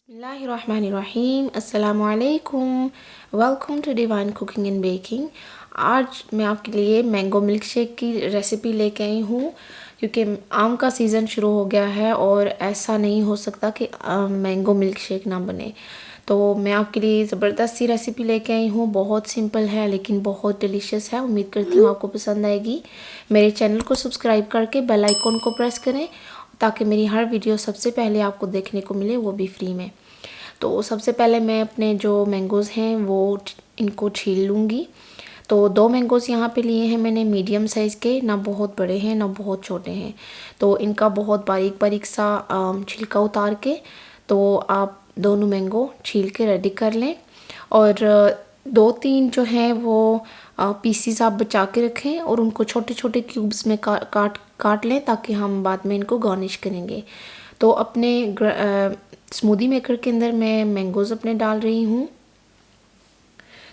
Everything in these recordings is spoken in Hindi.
बिस्मिल्लाहिर्रहमानिर्रहीम अस्सलामुअलैकुम। Welcome to divine cooking and baking. आज मैं आपके लिए मैंगो मिल्क शेक की रेसिपी लेके आई हूँ क्योंकि आम का सीज़न शुरू हो गया है और ऐसा नहीं हो सकता कि मैंगो मिल्क शेक ना बने। तो मैं आपके लिए ज़बरदस्त सी रेसिपी लेके आई हूँ। बहुत सिंपल है लेकिन बहुत डिलीशियस है। उम्मीद करती हूँ आपको पसंद आएगी। मेरे चैनल को सब्सक्राइब करके बेल आइकॉन को प्रेस करें ताकि मेरी हर वीडियो सबसे पहले आपको देखने को मिले, वो भी फ्री में। तो सबसे पहले मैं अपने जो मैंगोज़ हैं वो इनको छील लूँगी। तो 2 मैंगोज़ यहाँ पे लिए हैं मैंने मीडियम साइज़ के, ना बहुत बड़े हैं ना बहुत छोटे हैं। तो इनका बहुत बारीक बारीक सा छिलका उतार के तो आप दोनों मैंगो छील के रेडी कर लें। और 2-3 जो हैं वो पीसीस आप बचा के रखें और उनको छोटे छोटे क्यूब्स में काट लें ताकि हम बाद में इनको गार्निश करेंगे। तो अपने स्मूदी मेकर के अंदर मैं मैंगोज़ अपने डाल रही हूँ।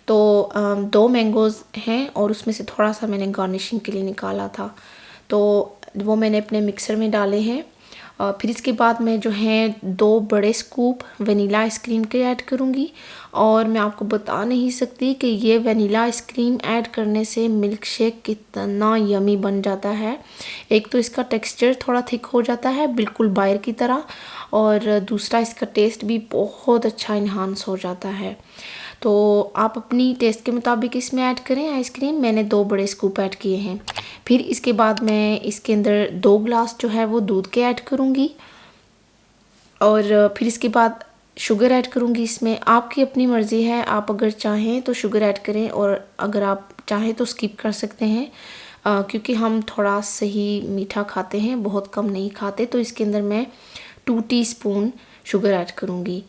तो 2 मैंगोज़ हैं और उसमें से थोड़ा सा मैंने गार्निशिंग के लिए निकाला था, तो वो मैंने अपने मिक्सर में डाले हैं। फिर इसके बाद मैं जो है 2 बड़े स्कूप वनीला आइसक्रीम के ऐड करूँगी। और मैं आपको बता नहीं सकती कि ये वनीला आइसक्रीम ऐड करने से मिल्क शेक कितना यमी बन जाता है। एक तो इसका टेक्सचर थोड़ा थिक हो जाता है बिल्कुल बाहर की तरह, और दूसरा इसका टेस्ट भी बहुत अच्छा इन्हांस हो जाता है। तो आप अपनी टेस्ट के मुताबिक इसमें ऐड करें आइसक्रीम। मैंने 2 बड़े स्कूप ऐड किए हैं। फिर इसके बाद मैं इसके अंदर 2 ग्लास जो है वो दूध के ऐड करूँगी और फिर इसके बाद शुगर ऐड करूँगी। इसमें आपकी अपनी मर्ज़ी है, आप अगर चाहें तो शुगर ऐड करें और अगर आप चाहें तो स्किप कर सकते हैं, क्योंकि हम थोड़ा सही मीठा खाते हैं, बहुत कम नहीं खाते। तो इसके अंदर मैं 2 टीस्पून शुगर ऐड करूँगी।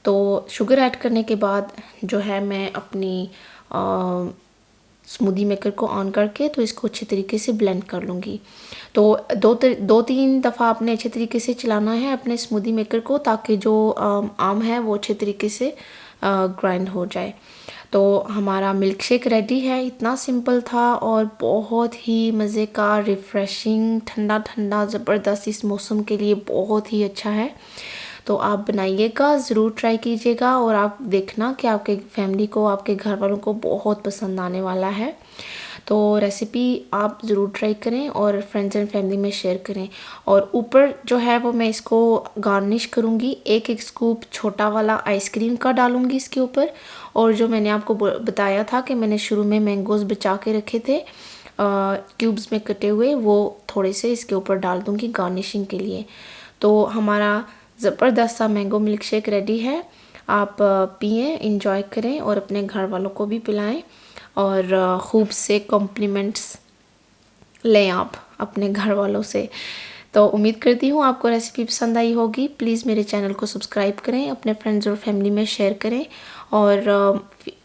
तो शुगर ऐड करने के बाद जो है मैं अपनी स्मूदी मेकर को ऑन करके तो इसको अच्छे तरीके से ब्लेंड कर लूँगी। तो 2-3 दफ़ा आपने अच्छे तरीके से चलाना है अपने स्मूदी मेकर को ताकि जो आम है वो अच्छे तरीके से ग्राइंड हो जाए। तो हमारा मिल्क शेक रेडी है। इतना सिंपल था और बहुत ही मज़े का, रिफ़्रेशिंग, ठंडा ठंडा, ज़बरदस्त, इस मौसम के लिए बहुत ही अच्छा है। तो आप बनाइएगा, ज़रूर ट्राई कीजिएगा और आप देखना कि आपके फैमिली को, आपके घर वालों को बहुत पसंद आने वाला है। तो रेसिपी आप ज़रूर ट्राई करें और फ्रेंड्स एंड फैमिली में शेयर करें। और ऊपर जो है वो मैं इसको गार्निश करूँगी, एक स्कूप छोटा वाला आइसक्रीम का डालूँगी इसके ऊपर। और जो मैंने आपको बताया था कि मैंने शुरू में मैंगोज़ बचा के रखे थे क्यूब्स में कटे हुए, वो थोड़े से इसके ऊपर डाल दूँगी गार्निशिंग के लिए। तो हमारा ज़बरदस्त सा मैंगो मिल्क शेक रेडी है। आप पिएं, इंजॉय करें और अपने घर वालों को भी पिलाएं और खूब से कॉम्प्लीमेंट्स लें आप अपने घर वालों से। तो उम्मीद करती हूँ आपको रेसिपी पसंद आई होगी। प्लीज़ मेरे चैनल को सब्सक्राइब करें, अपने फ्रेंड्स और फैमिली में शेयर करें और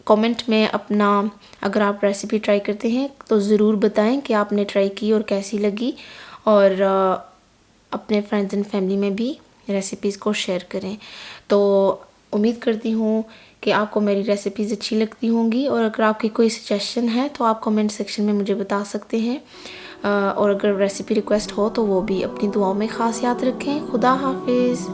कमेंट में अपना, अगर आप रेसिपी ट्राई करते हैं तो ज़रूर बताएं कि आपने ट्राई की और कैसी लगी। और अपने फ्रेंड्स एंड फैमिली में भी रेसिपीज़ को शेयर करें। तो उम्मीद करती हूँ कि आपको मेरी रेसिपीज़ अच्छी लगती होंगी और अगर आपकी कोई सजेशन है तो आप कमेंट सेक्शन में मुझे बता सकते हैं। और अगर रेसिपी रिक्वेस्ट हो तो वो भी अपनी दुआओं में ख़ास याद रखें। खुदा हाफिज़।